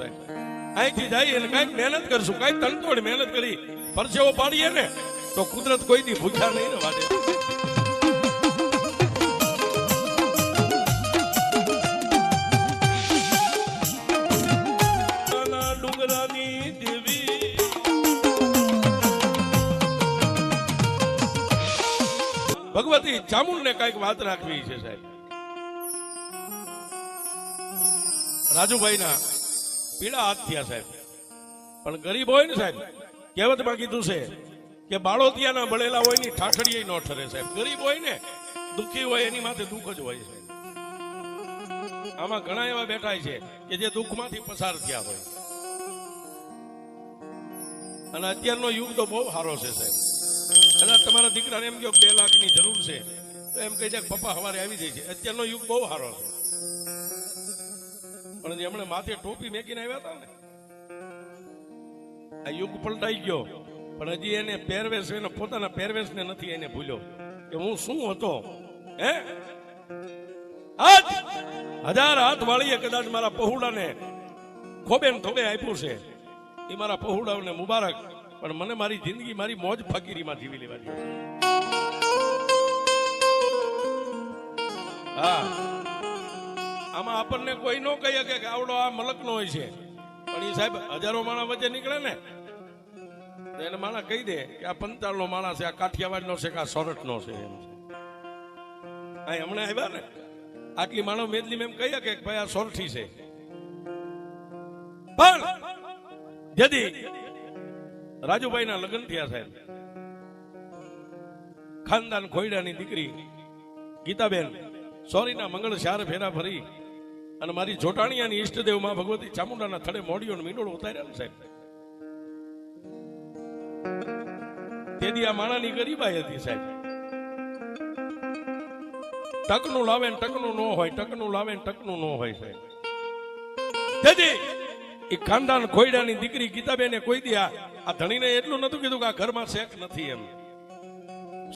અહીંથી જઈએ અને કઈક મહેનત કરશું, કઈક તનતોડ મહેનત કરી પરસેવો પાડીએ ને તો કુદરત કોઈ દી ભૂખ્યા નહીં ને વાડે. ડુંગરાની દેવી ભગવતી ચામુંડને કઈક વાત રાખવી છે સાહેબ. રાજુભાઈ ના પીડા હાથ થયા સાહેબ, પણ ગરીબ હોય ને સાહેબ, કહેવતમાં કીધું છે કે બાળોતિયાના બળેલા હોય ની ઠાઠડીએ ન ઠરે સાહેબ. ગરીબ હોય ને દુઃખી હોય એની માથે દુઃખ જ હોય છે. આમાં ઘણા એવા બેઠા છે કે જે દુઃખમાંથી પસાર થયા હોય. અને અત્યારનો યુગ તો બહુ સારો છે સાહેબ. અને તમારા દીકરાને એમ કહો 2 લાખની જરૂર છે તો એમ કહી જાય પપ્પા સવારે આવી જાય છે. અત્યારનો યુગ બહુ સારો છે. પણ એમણે માથે ટોપી મેકીને આવ્યા હતા ને, આ યુગ પલટાઈ ગયો. પણ હજી એને પહેરવેશ, એને પોતાના પહેરવેશ ને નથી એને ભૂલ્યો કે હું શું હતો. હે આજ 1000 હાથ વાળીએ કદાચ મારા પહોળાને ખોબે ને થોબે આપ્યું છે, એ મારા પહોળાઓને મુબારક. પણ મને મારી જિંદગી મારી મોજ ફકીરીમાં જીવી લેવા દે. હા, આમાં આપણને કોઈ નો કહી શકે કે આવડો આ મલક નો હોય છે. પણ એ સાહેબ હજારો માણસ વચ્ચે નીકળે ને તો એને માણસ કહી દે કે આ 45 નો માણસ છે, આ કાઠિયાવાડ નો છે, કે આ સોરઠ નો છે. હમણાં આવ્યા ને આટલી માણસ મેદલી એમ કહી શકે કે ભાઈ આ સોરઠી છે. પણ જેથી રાજુભાઈ ના લગ્ન થયા સાહેબ, ખાનદાન ખોયડાની દીકરી ગીતાબેન સોરીના મંગળ ચાર ફેરા ફરી અને મારી જોટાણીયાની ઈષ્ટદેવ માં ભગવતી ચામુંડાના થડે મોડીઓ મીંડોળ ઉતાર્યા સાહેબ. તેથી આ માણાની ગરીબાઈ હતી સાહેબ. ટકનું લાવે ને ટકનું ન હોય, ટકનું લાવે ને ટકનું ન હોય સાહેબ. તેથી એ ખાનદાન ખોયડાની દીકરી ગીતાબેને કોઈ દી આ ધણીને એટલું નતું કીધું કે આ ઘરમાં શેક નથી એમ.